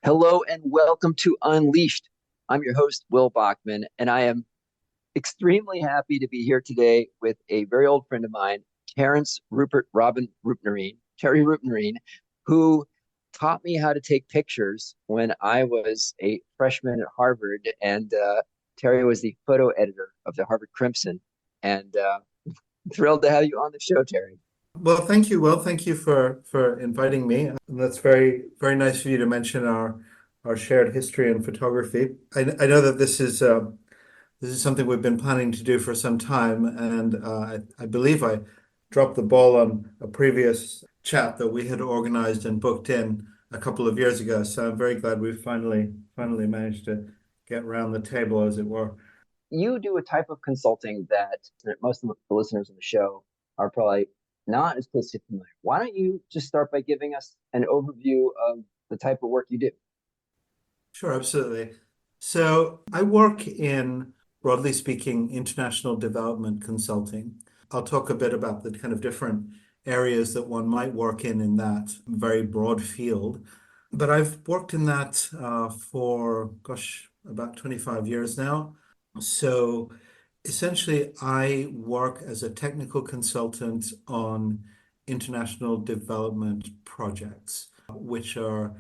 Hello and welcome to Unleashed. I'm your host, Will Bachman, and I am extremely happy to be here today with a very old friend of mine, Terrence Rupert Robin Roopnaraine, Terry Roopnaraine, who taught me how to take pictures when I was a freshman at Harvard. And Terry was the photo editor of the Harvard Crimson. And thrilled to have you on the show, Terry. Well, thank you, Will. Thank you for inviting me. And that's very nice of you to mention our shared history in photography. I know that this is something we've been planning to do for some time, and I believe I dropped the ball on a previous chat that we had organized and booked in a couple of years ago. So I'm very glad we finally managed to get around the table, as it were. You do a type of consulting that most of the listeners on the show are probably not as closely familiar. Why don't you just start by giving us an overview of the type of work you do? Sure, absolutely. So I work in, broadly speaking, international development consulting. I'll talk a bit about the kind of different areas that one might work in that very broad field. But I've worked in that for, gosh, about 25 years now. So essentially, I work as a technical consultant on international development projects, which are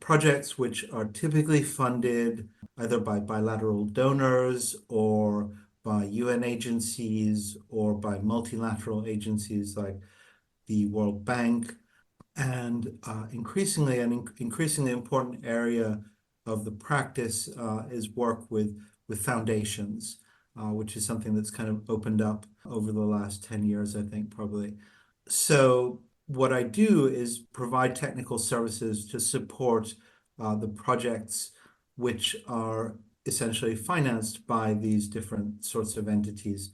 projects which are typically funded either by bilateral donors or by UN agencies or by multilateral agencies like the World Bank. And increasingly, increasingly important area of the practice is work with foundations, which is something that's kind of opened up over the last 10 years, I think, probably. So what I do is provide technical services to support the projects which are essentially financed by these different sorts of entities.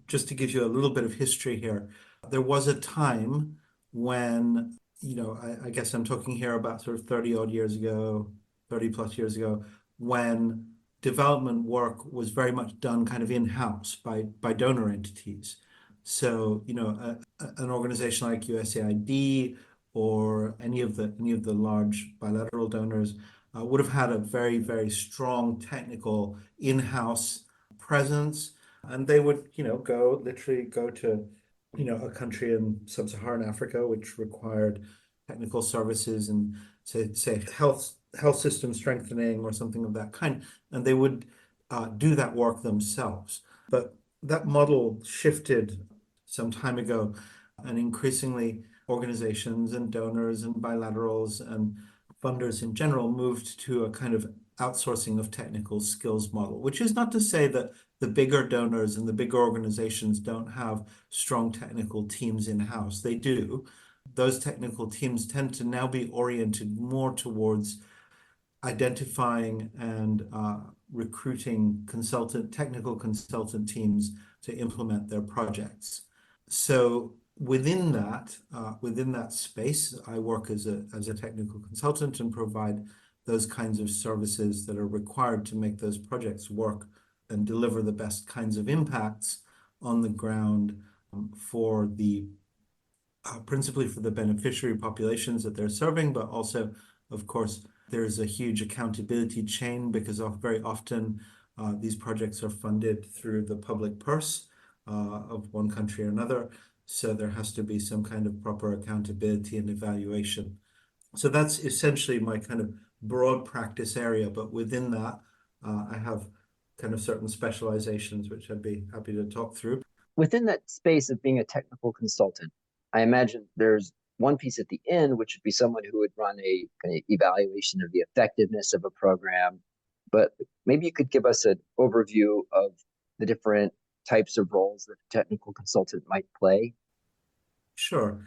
Just to give you a little bit of history here, there was a time when, I guess I'm talking here about sort of 30 odd years ago, 30 plus years ago, when development work was very much done kind of in-house by donor entities. So, an organization like USAID or any of the large bilateral donors would have had a very strong technical in-house presence, and they would, literally go to, a country in sub-Saharan Africa which required technical services and say health system strengthening or something of that kind, and they would do that work themselves. But that model shifted some time ago, and increasingly organizations and donors and bilaterals and funders in general moved to a kind of outsourcing of technical skills model, which is not to say that the bigger donors and the bigger organizations don't have strong technical teams in-house. They do. Those technical teams tend to now be oriented more towards identifying and recruiting technical consultant teams to implement their projects. So within that space, I work as a technical consultant and provide those kinds of services that are required to make those projects work and deliver the best kinds of impacts on the ground for the principally for the beneficiary populations that they're serving, but also, of course, there's a huge accountability chain because very often these projects are funded through the public purse of one country or another. So there has to be some kind of proper accountability and evaluation. So that's essentially my kind of broad practice area. But within that, I have kind of certain specializations, which I'd be happy to talk through. Within that space of being a technical consultant, I imagine there's one piece at the end, which would be someone who would run a kind of evaluation of the effectiveness of a program. But maybe you could give us an overview of the different types of roles that a technical consultant might play. Sure.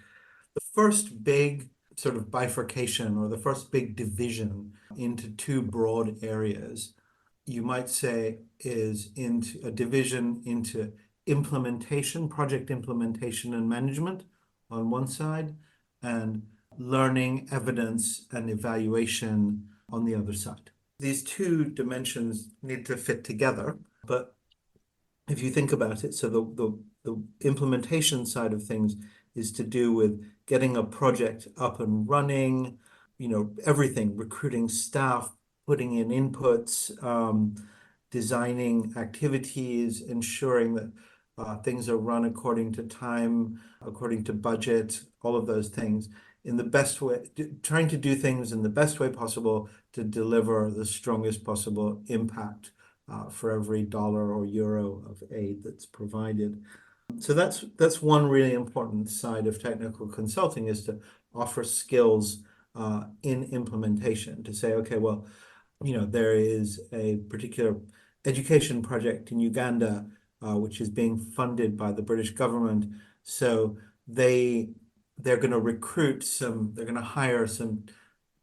The first big sort of bifurcation or the first big division into two broad areas, you might say, is into a division into implementation, project implementation and management on one side, and learning, evidence, and evaluation on the other side. These two dimensions need to fit together, but if you think about it, so the implementation side of things is to do with getting a project up and running, everything, recruiting staff, putting in inputs, designing activities, ensuring that things are run according to time, according to budget, all of those things in the best way, trying to do things in the best way possible to deliver the strongest possible impact for every dollar or euro of aid that's provided. So that's one really important side of technical consulting, is to offer skills in implementation, to say, okay, well, there is a particular education project in Uganda, which is being funded by the British government. So they're going to they're going to hire some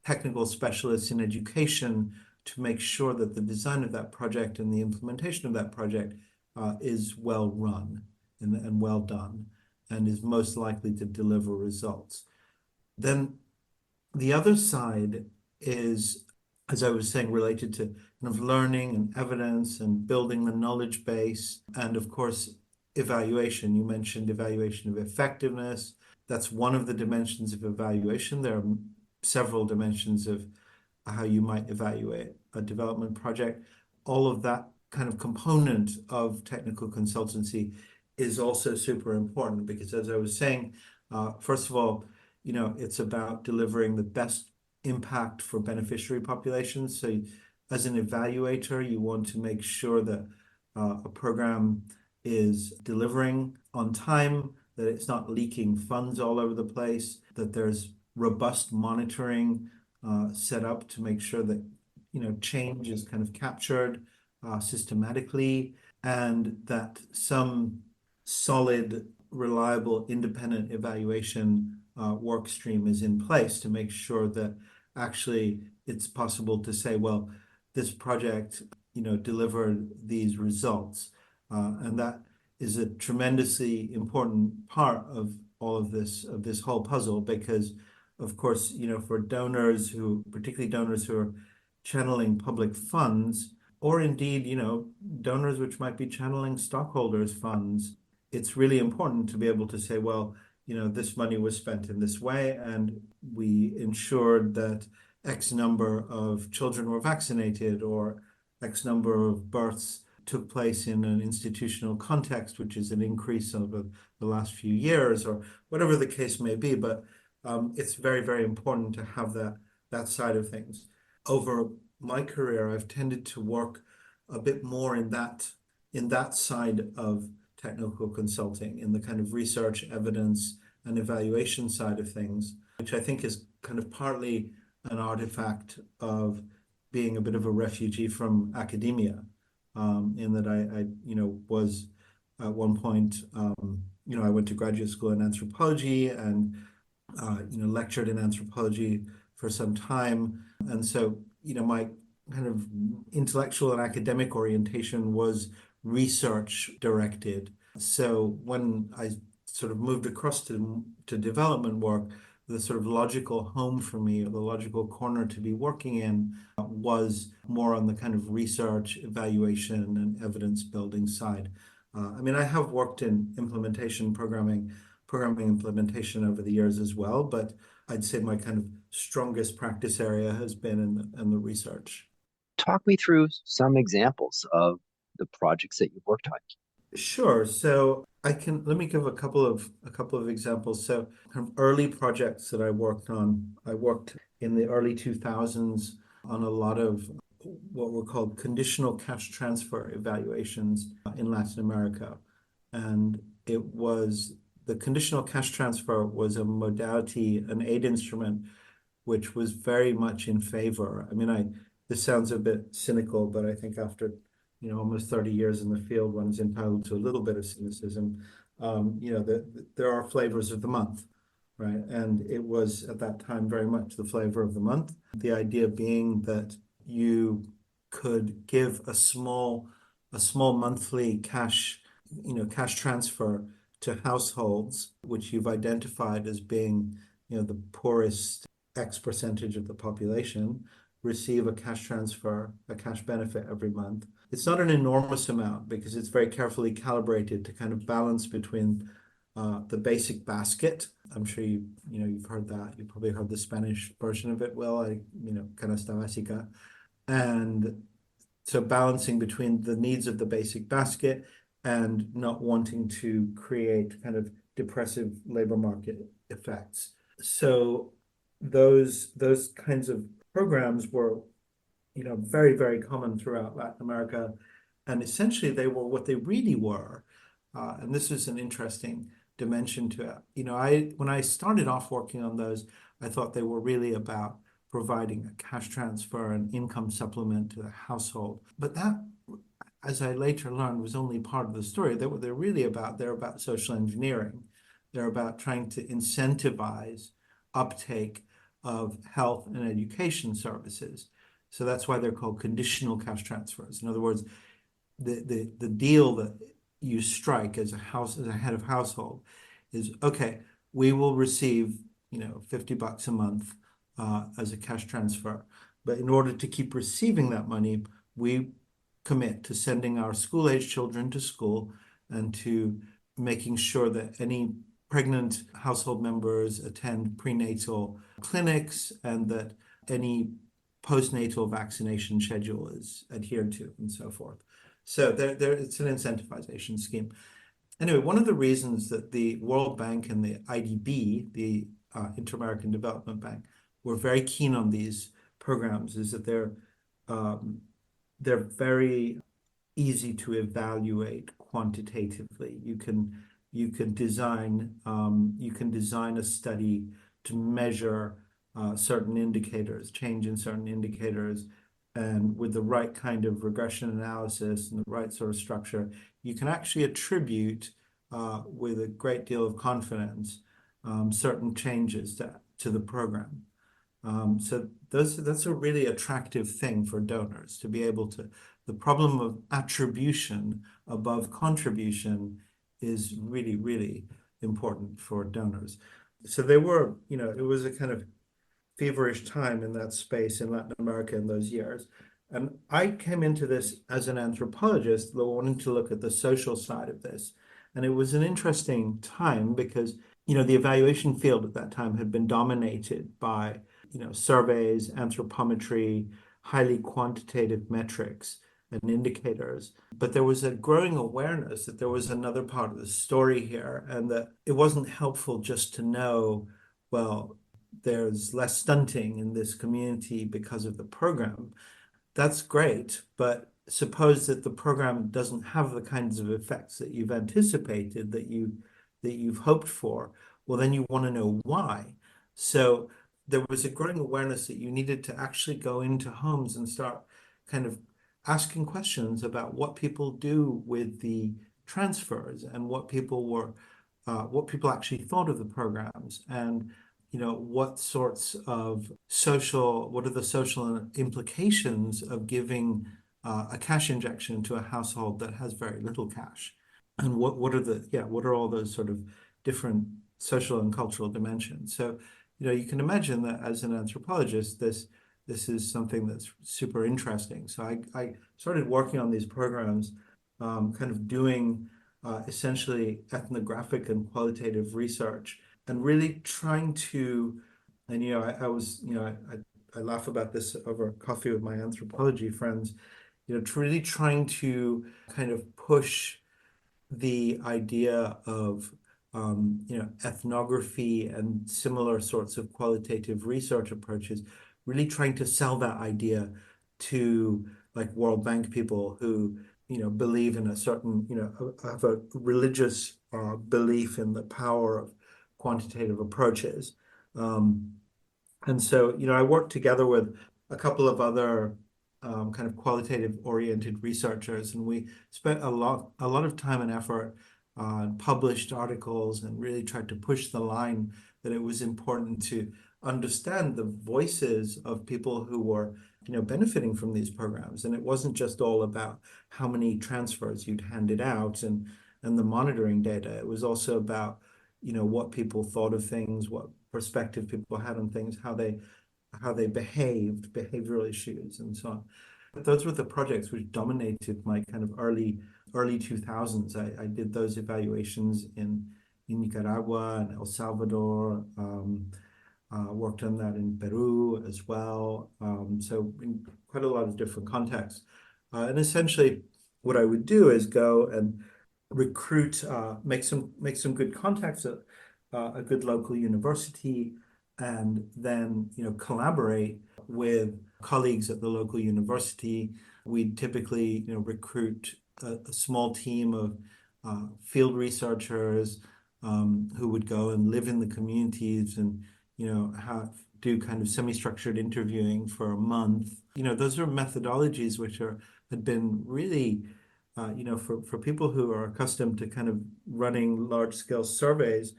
technical specialists in education to make sure that the design of that project and the implementation of that project is well run and well done, and is most likely to deliver results. Then the other side is, as I was saying, related to kind of learning and evidence and building the knowledge base. And of course, evaluation. You mentioned evaluation of effectiveness. That's one of the dimensions of evaluation. There are several dimensions of how you might evaluate a development project. All of that kind of component of technical consultancy is also super important, because as I was saying, first of all, it's about delivering the best impact for beneficiary populations. So as an evaluator, you want to make sure that a program is delivering on time, that it's not leaking funds all over the place, that there's robust monitoring set up to make sure that change is kind of captured systematically, and that some solid, reliable, independent evaluation work stream is in place to make sure that actually it's possible to say, well, this project delivered these results, and that is a tremendously important part of all of this whole puzzle, because of course, for donors particularly donors who are channeling public funds, or indeed, donors which might be channeling stockholders' funds, it's really important to be able to say, well, this money was spent in this way, and we ensured that X number of children were vaccinated, or X number of births took place in an institutional context, which is an increase over the last few years, or whatever the case may be. But it's very, very important to have that side of things. Over my career, I've tended to work a bit more in that side of technical consulting, in the kind of research, evidence, and evaluation side of things, which I think is kind of partly an artifact of being a bit of a refugee from academia, in that I was at one point, I went to graduate school in anthropology and, lectured in anthropology for some time. And so, my kind of intellectual and academic orientation was research directed. So when I sort of moved across to development work, the sort of logical home for me, or the logical corner to be working in, was more on the kind of research, evaluation, and evidence building side. I have worked in programming implementation over the years as well, but I'd say my kind of strongest practice area has been in the research. Talk me through some examples of the projects that you've worked on. Sure. So let me give a couple of examples. So kind of early projects that I worked on. I worked in the early 2000s on a lot of what were called conditional cash transfer evaluations in Latin America. And the conditional cash transfer was a modality, an aid instrument, which was very much in favor. This sounds a bit cynical, but I think after almost 30 years in the field, one is entitled to a little bit of cynicism. There are flavors of the month, right? And it was at that time very much the flavor of the month. The idea being that you could give a small monthly cash transfer to households which you've identified as being, the poorest X percentage of the population, receive a cash transfer, a cash benefit every month. It's not an enormous amount, because it's very carefully calibrated to kind of balance between the basic basket. I'm sure you've heard that. You probably heard the Spanish version of it. Well, canasta básica, and so balancing between the needs of the basic basket and not wanting to create kind of depressive labor market effects. So those kinds of programs were, very, very common throughout Latin America. And essentially they were what they really were. And this is an interesting dimension to it. When I started off working on those, I thought they were really about providing a cash transfer and income supplement to the household. But that, as I later learned, was only part of the story. They're about social engineering. They're about trying to incentivize uptake of health and education services. So that's why they're called conditional cash transfers. In other words, the deal that you strike as a head of household is, okay, we will receive, $50 a month as a cash transfer. But in order to keep receiving that money, we commit to sending our school-age children to school and to making sure that any pregnant household members attend prenatal clinics and that any postnatal vaccination schedule is adhered to and so forth. So it's an incentivization scheme. Anyway, one of the reasons that the World Bank and the IDB, the Inter-American Development Bank, were very keen on these programs is that they're very easy to evaluate quantitatively. You can design a study to measure certain indicators, change in certain indicators, and with the right kind of regression analysis and the right sort of structure, you can actually attribute with a great deal of confidence certain changes to the program. So that's a really attractive thing for donors to be able to. The problem of attribution above contribution is really, really important for donors. So it was a kind of feverish time in that space in Latin America in those years. And I came into this as an anthropologist, wanting to look at the social side of this. And it was an interesting time because, the evaluation field at that time had been dominated by, surveys, anthropometry, highly quantitative metrics and indicators. But there was a growing awareness that there was another part of the story here and that it wasn't helpful just to know, well, there's less stunting in this community because of the program. That's great, but suppose that the program doesn't have the kinds of effects that you've anticipated, that you've hoped for. Well, then you want to know why. So there was a growing awareness that you needed to actually go into homes and start kind of asking questions about what people do with the transfers and what people actually thought of the programs and what are the social implications of giving a cash injection to a household that has very little cash, and what are all those sort of different social and cultural dimensions. So you can imagine that as an anthropologist, this is something that's super interesting. So I started working on these programs, kind of doing essentially ethnographic and qualitative research and really trying to, and I laugh about this over coffee with my anthropology friends, really trying to kind of push the idea of ethnography and similar sorts of qualitative research approaches, really trying to sell that idea to like World Bank people who believe in a certain have a religious belief in the power of quantitative approaches. And so, I worked together with a couple of other kind of qualitative oriented researchers, and we spent a lot of time and effort on published articles and really tried to push the line that it was important to understand the voices of people who were benefiting from these programs. And it wasn't just all about how many transfers you'd handed out and the monitoring data. It was also about what people thought of things, what perspective people had on things, how they behaved, behavioral issues, and so on. But those were the projects which dominated my kind of early 2000s. I did those evaluations in in Nicaragua and El Salvador. Worked on that in Peru as well. So in quite a lot of different contexts. And essentially, what I would do is go and recruit, make some good contacts at a good local university, and then collaborate with colleagues at the local university. We typically recruit a small team of field researchers who would go and live in the communities and have do kind of semi-structured interviewing for a month. Those are methodologies which had been really, for people who are accustomed to kind of running large-scale surveys,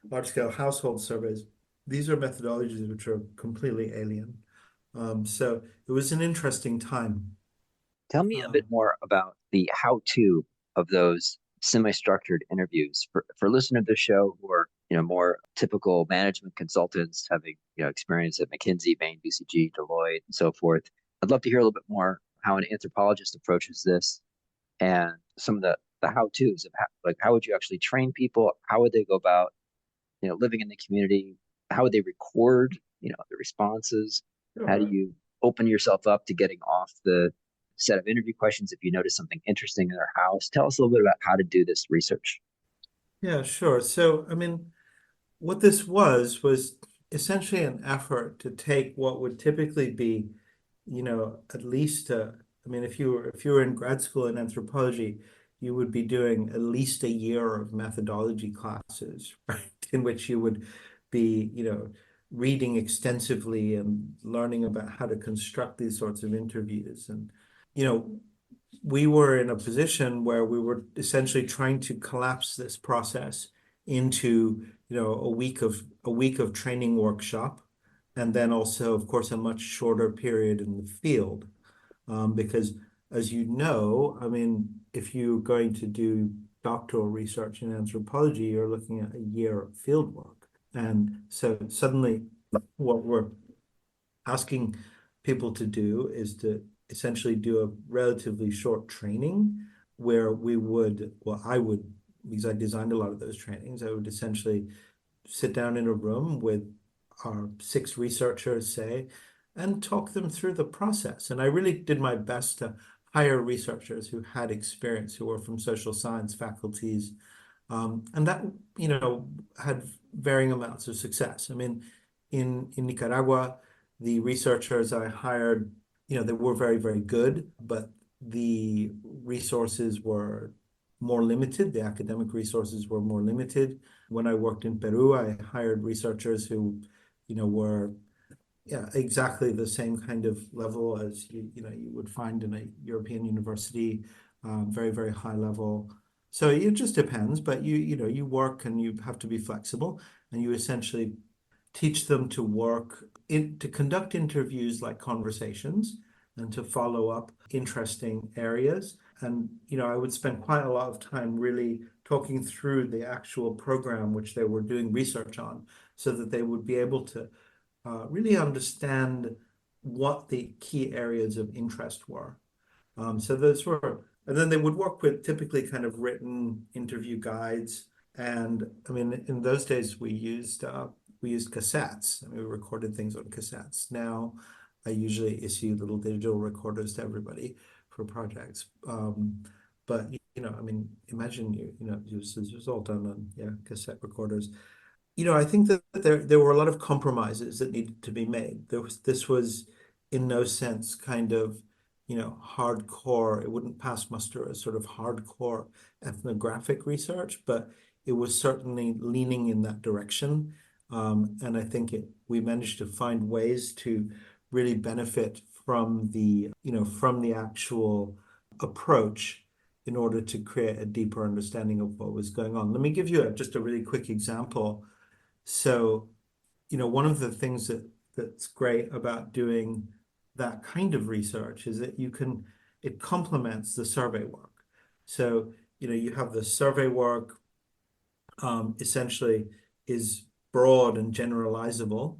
large-scale household surveys, these are methodologies which are completely alien. So it was an interesting time. Tell me a bit Um, more about the how-to of those semi-structured interviews for listeners of the show who are, more typical management consultants having, experience at McKinsey, Bain, BCG, Deloitte, and so forth. I'd love to hear a little bit more how an anthropologist approaches this and some of the how-tos of like how would you actually train people? How would they go about, living in the community? How would they record, the responses? How do sure. you open yourself up to getting off the set of interview questions if you notice something interesting in their house? Tell us a little bit about how to do this research. Yeah, sure. So, I mean, what this was essentially an effort to take what would typically be, at least, I mean, if you were in grad school in anthropology, you would be doing at least a year of methodology classes, right? In which you would be, reading extensively and learning about how to construct these sorts of interviews. And, you know, we were in a position where we were essentially trying to collapse this process into a week of training workshop, and then also, of course, a much shorter period in the field. Because as you know, I mean, if you're going to do doctoral research in anthropology, you're looking at a year of field work. And so suddenly what we're asking people to do is to essentially do a relatively short training where I would, because I designed a lot of those trainings, I would essentially sit down in a room with our six researchers, say, and talk them through the process. And I really did my best to hire researchers who had experience, who were from social science faculties, and that, had varying amounts of success. I mean, in Nicaragua, the researchers I hired, they were very, very good, but the resources were more limited. The academic resources were more limited. When I worked in Peru, I hired researchers who, were yeah, exactly the same kind of level as you would find in a European university, very, very high level. So it just depends, but you work and you have to be flexible, and you essentially teach them to to conduct interviews like conversations and to follow up interesting areas. And I would spend quite a lot of time really talking through the actual program which they were doing research on, so that they would be able to really understand what the key areas of interest were. So those were, and then they would work with typically kind of written interview guides. And I mean, in those days, we used cassettes. I mean, we recorded things on cassettes. Now, I usually issue little digital recorders to everybody for projects. But I mean, imagine this was all done on cassette recorders. I think that there were a lot of compromises that needed to be made. This was in no sense kind of, hardcore. It wouldn't pass muster as sort of hardcore ethnographic research, but it was certainly leaning in that direction. And I think we managed to find ways to really benefit from the actual approach in order to create a deeper understanding of what was going on. Let me give you just a really quick example. So, one of the things that's great about doing that kind of research is that it complements the survey work. So, you have the survey work, essentially is broad and generalizable,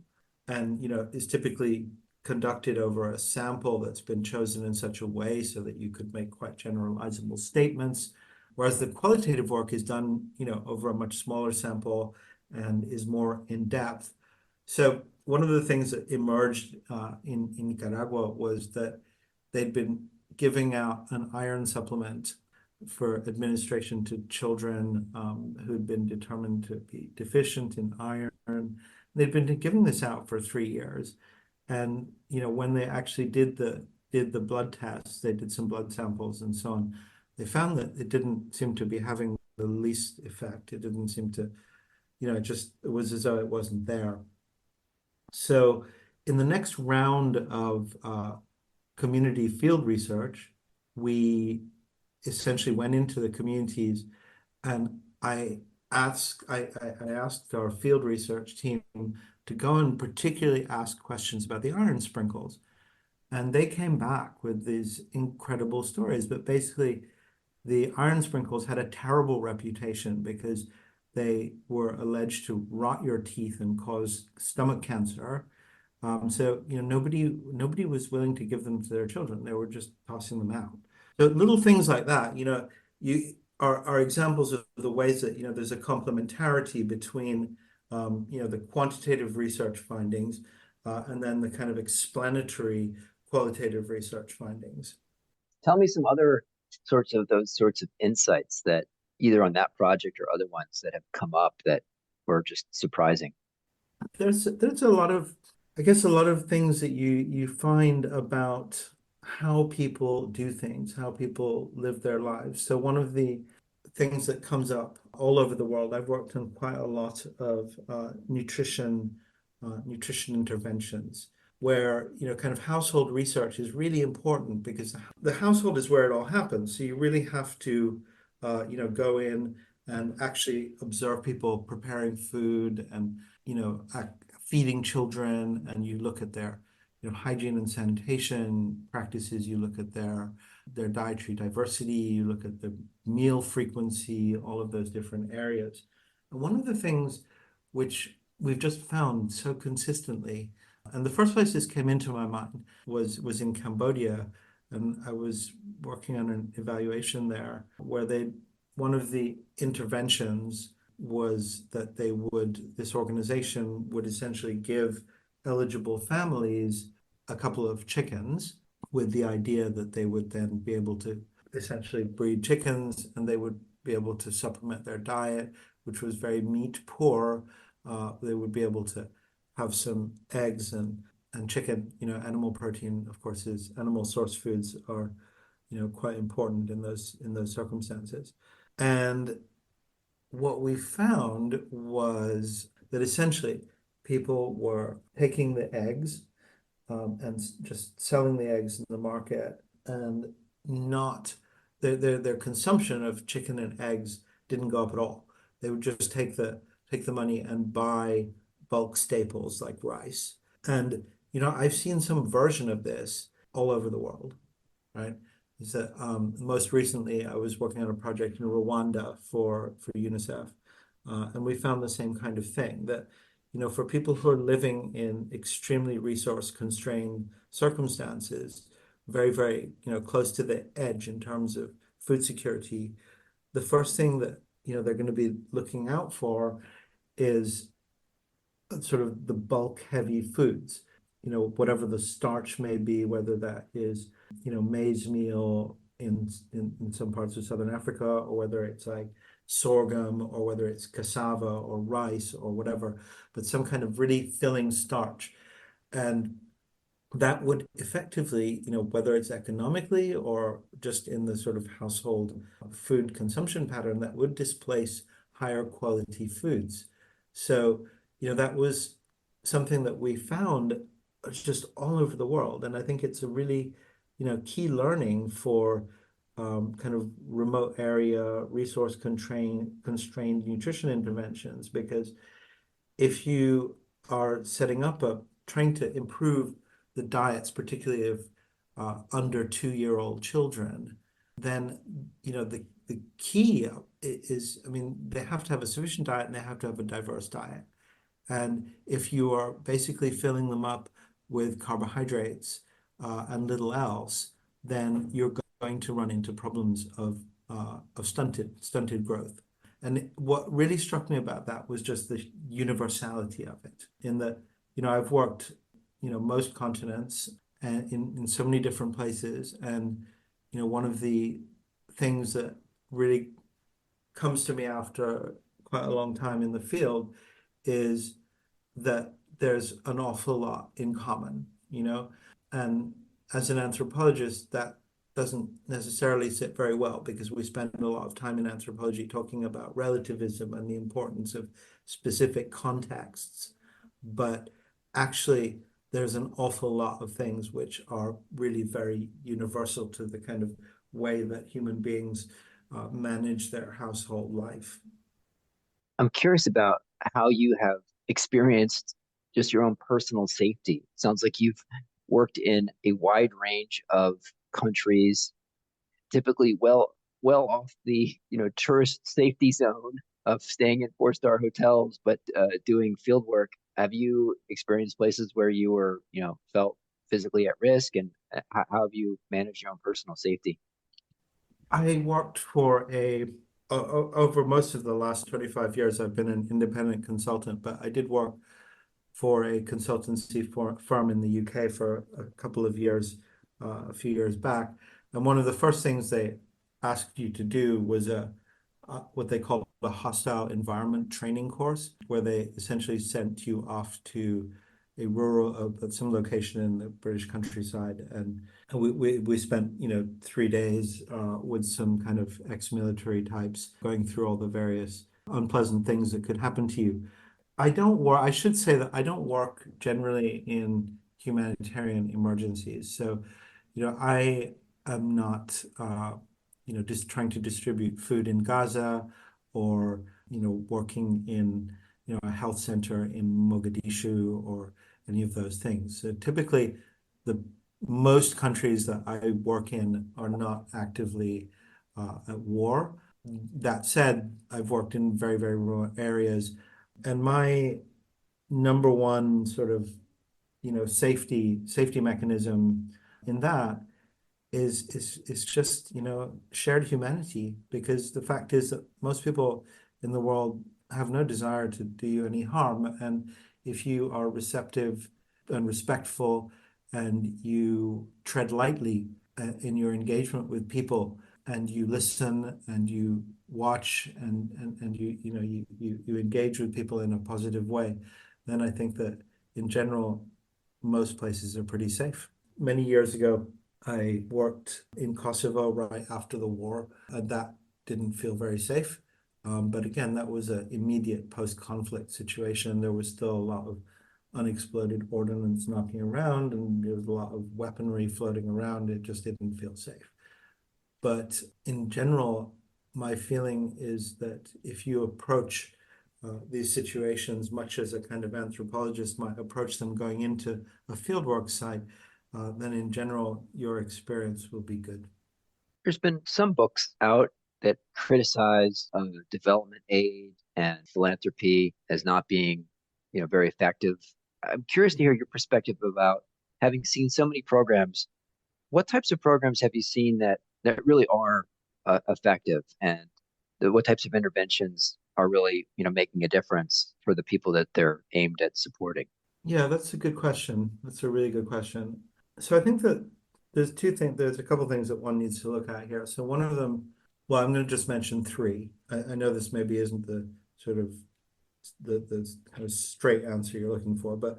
and is typically conducted over a sample that's been chosen in such a way so that you could make quite generalizable statements. whereas the qualitative work is done, over a much smaller sample and is more in depth. So one of the things that emerged in Nicaragua was that they'd been giving out an iron supplement for administration to children who'd been determined to be deficient in iron. They'd been giving this out for 3 years. And when they actually did the blood tests, they did some blood samples and so on. They found that it didn't seem to be having the least effect. It didn't seem to, it was as though it wasn't there. So in the next round of community field research, we essentially went into the communities, and I asked our field research team to go and particularly ask questions about the iron sprinkles. And they came back with these incredible stories. But basically, the iron sprinkles had a terrible reputation because they were alleged to rot your teeth and cause stomach cancer. So nobody was willing to give them to their children. They were just tossing them out. So little things like that, you are examples of the ways that there's a complementarity between the quantitative research findings and then the kind of explanatory qualitative research findings. Tell me some other sorts of those sorts of insights that either on that project or other ones that have come up that were just surprising. There's a lot of, I guess, a lot of things that you find about how people do things, how people live their lives. So one of the things that comes up all over the world, I've worked on quite a lot of nutrition interventions where, kind of household research is really important because the household is where it all happens. So you really have to, go in and actually observe people preparing food and, feeding children, and you look at their, hygiene and sanitation practices, you look at their dietary diversity, you look at the meal frequency, all of those different areas. And one of the things which we've just found so consistently, and the first place this came into my mind was in Cambodia, and I was working on an evaluation there where one of the interventions was that this organization would essentially give eligible families a couple of chickens with the idea that they would then be able to essentially breed chickens and they would be able to supplement their diet, which was very meat poor. They would be able to have some eggs and chicken. Animal protein, of course, is animal source foods are, quite important in those circumstances. And what we found was that essentially people were taking the eggs and just selling the eggs in the market, and not their consumption of chicken and eggs didn't go up at all. They would just take the money and buy bulk staples like rice. And I've seen some version of this all over the world, right? Is that most recently I was working on a project in Rwanda for UNICEF, and we found the same kind of thing that for people who are living in extremely resource constrained circumstances, very, very, close to the edge in terms of food security, the first thing that, they're going to be looking out for is sort of the bulk heavy foods, whatever the starch may be, whether that is, maize meal in some parts of Southern Africa, or whether it's like sorghum, or whether it's cassava or rice or whatever, but some kind of really filling starch. And that would effectively, whether it's economically or just in the sort of household food consumption pattern, that would displace higher quality foods. So, that was something that we found just all over the world. And I think it's a really, key learning for kind of remote area, resource constrained nutrition interventions, because if you are setting up trying to improve the diets, particularly of under 2-year-old children, then the key is, I mean, they have to have a sufficient diet and they have to have a diverse diet. And if you are basically filling them up with carbohydrates and little else, then you're going to run into problems of of stunted growth. And what really struck me about that was just the universality of it, in that, I've worked, most continents and in so many different places. And, one of the things that really comes to me after quite a long time in the field is that there's an awful lot in common. And as an anthropologist, that doesn't necessarily sit very well because we spend a lot of time in anthropology talking about relativism and the importance of specific contexts. But actually, there's an awful lot of things which are really very universal to the kind of way that human beings manage their household life. I'm curious about how you have experienced just your own personal safety. Sounds like you've worked in a wide range of countries, typically well off the tourist safety zone of staying in four-star hotels, but doing field work. Have you experienced places where you were felt physically at risk, and how have you managed your own personal safety? I worked for over most of the last 25 years, I've been an independent consultant, but I did work for a consultancy firm in the UK for a couple of years, a few years back. And one of the first things they asked you to do was what they call a hostile environment training course, where they essentially sent you off to a rural, some location in the British countryside, and we spent 3 days with some kind of ex-military types going through all the various unpleasant things that could happen to you. I should say that I don't work generally in humanitarian emergencies. So, I am not, just trying to distribute food in Gaza or, working in, a health center in Mogadishu or any of those things. So typically, the most countries that I work in are not actively at war. That said, I've worked in very, very rural areas, and my number one sort of, safety mechanism in that is just, shared humanity, because the fact is that most people in the world have no desire to do you any harm. And if you are receptive and respectful and you tread lightly in your engagement with people, and you listen and you watch and you engage with people in a positive way, then I think that in general, most places are pretty safe. Many years ago, I worked in Kosovo right after the war, and that didn't feel very safe. But again, that was an immediate post-conflict situation. There was still a lot of unexploded ordnance knocking around, and there was a lot of weaponry floating around. It just didn't feel safe. But in general, my feeling is that if you approach these situations much as a kind of anthropologist might approach them going into a fieldwork site, then in general, your experience will be good. There's been some books out that criticize development aid and philanthropy as not being, very effective. I'm curious to hear your perspective about having seen so many programs. What types of programs have you seen that really are effective, and what types of interventions are really, making a difference for the people that they're aimed at supporting? Yeah, that's a good question. That's a really good question. So I think that there's two things, there's a couple things that one needs to look at here. So one of them, well, I'm going to just mention three. I know this maybe isn't the sort of the kind of straight answer you're looking for, but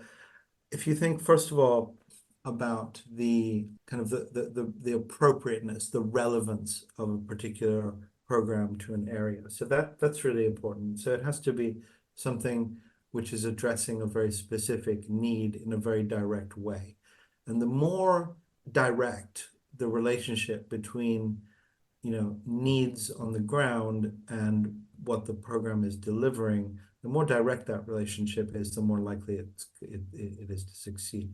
if you think first of all about the kind of the appropriateness, the relevance of a particular program to an area. So that's really important. So it has to be something which is addressing a very specific need in a very direct way. And the more direct the relationship between, needs on the ground and what the program is delivering, the more direct that relationship is, the more likely it is to succeed.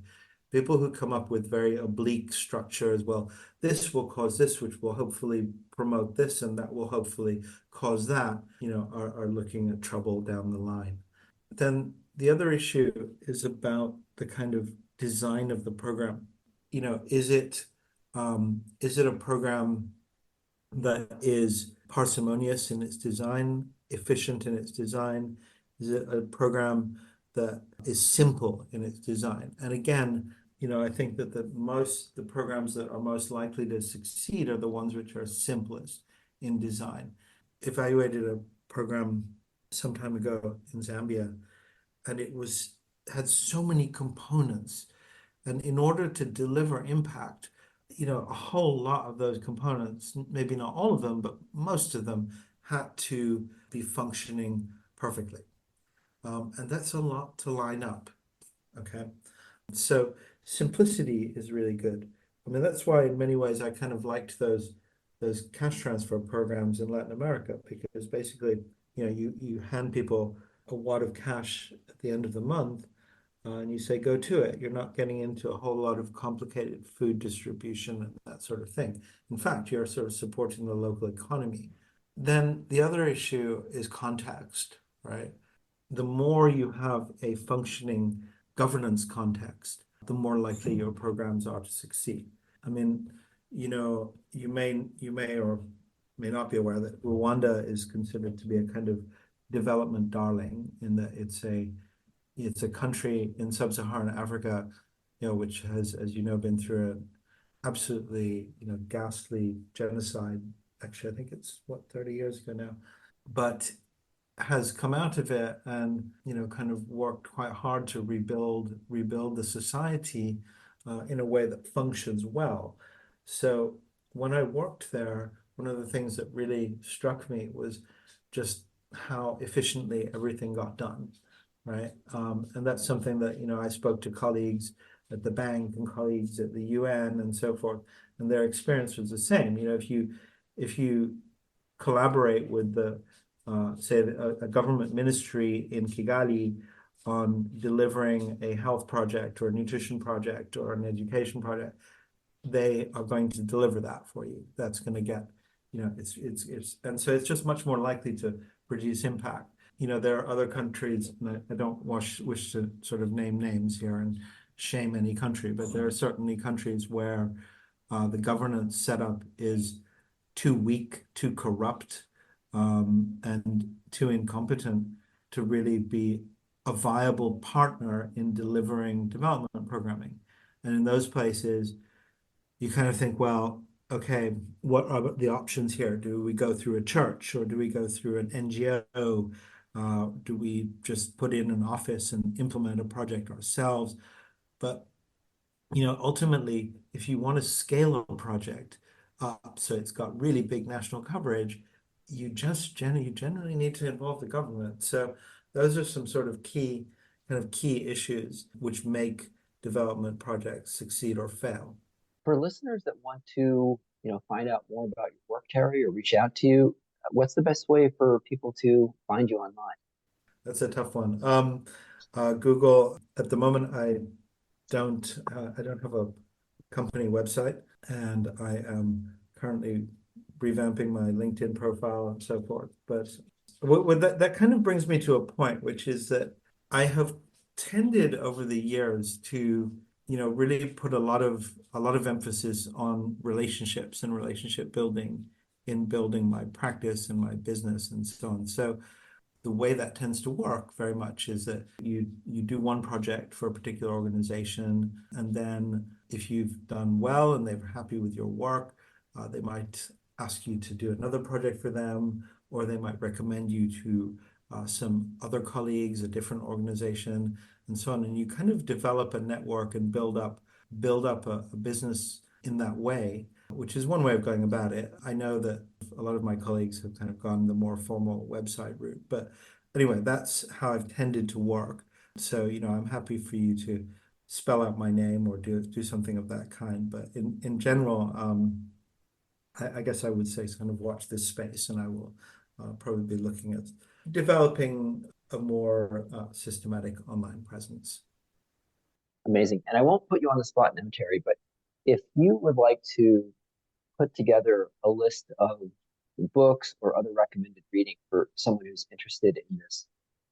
People who come up with very oblique structures, well, this will cause this, which will hopefully promote this, and that will hopefully cause that, are looking at trouble down the line. Then the other issue is about the kind of design of the program. Is it a program that is parsimonious in its design, efficient in its design, is a program that is simple in its design. And again, I think that the programs that are most likely to succeed are the ones which are simplest in design. Evaluated a program some time ago in Zambia, and had so many components. And in order to deliver impact, a whole lot of those components, maybe not all of them, but most of them had to be functioning perfectly. And that's a lot to line up. Okay. So simplicity is really good. I mean, that's why in many ways I kind of liked those cash transfer programs in Latin America, because basically, you hand people a wad of cash at the end of the month, and you say, go to it. You're not getting into a whole lot of complicated food distribution and that sort of thing. In fact, you're sort of supporting the local economy. Then the other issue is context, right? The more you have a functioning governance context, the more likely your programs are to succeed. I mean, you may or may not be aware that Rwanda is considered to be a kind of development darling in that it's a country in sub-Saharan Africa, which has, as you know, been through an absolutely, ghastly genocide. Actually, I think it's 30 years ago now, but has come out of it and, kind of worked quite hard to rebuild the society in a way that functions well. So when I worked there, one of the things that really struck me was just how efficiently everything got done, right? And that's something that, I spoke to colleagues at the bank and colleagues at the UN and so forth, and their experience was the same. If you collaborate with say a government ministry in Kigali on delivering a health project or a nutrition project or an education project, they are going to deliver that for you. That's going to get, and so it's just much more likely to produce impact. There are other countries, and I don't wish to sort of name names here and shame any country, but there are certainly countries where the governance setup is too weak, too corrupt, and too incompetent to really be a viable partner in delivering development programming. And in those places, you kind of think, well, okay, what are the options here? Do we go through a church or do we go through an NGO? Do we just put in an office and implement a project ourselves? But ultimately, if you want to scale a project up so it's got really big national coverage, you generally need to involve the government. So those are some sort of key issues which make development projects succeed or fail. For listeners that want to, find out more about your work, Terry, or reach out to you, what's the best way for people to find you online? That's a tough one. Google, at the moment, I don't have a company website, and I am currently revamping my LinkedIn profile and so forth. But that kind of brings me to a point, which is that I have tended over the years to, really put a lot of emphasis on relationships and relationship building in building my practice and my business and so on. So the way that tends to work very much is that you do one project for a particular organization, and then if you've done well and they're happy with your work, they might ask you to do another project for them, or they might recommend you to some other colleagues, a different organization, and so on. And you kind of develop a network and build up a business in that way, which is one way of going about it. I know that a lot of my colleagues have kind of gone the more formal website route, but anyway, that's how I've tended to work. So, I'm happy for you to spell out my name or do something of that kind. But in general, I guess I would say kind of watch this space, and I will probably be looking at developing a more systematic online presence. Amazing. And I won't put you on the spot now, Terry, but if you would like to put together a list of books or other recommended reading for someone who's interested in this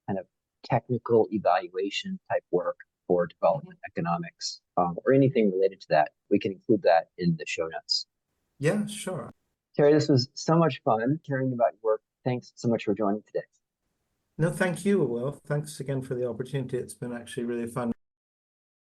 kind of technical evaluation type work for development economics, or anything related to that, we can include that in the show notes. Yeah, sure. Terry, this was so much fun hearing about your work. Thanks so much for joining today. No, thank you, Will. Thanks again for the opportunity. It's been actually really fun.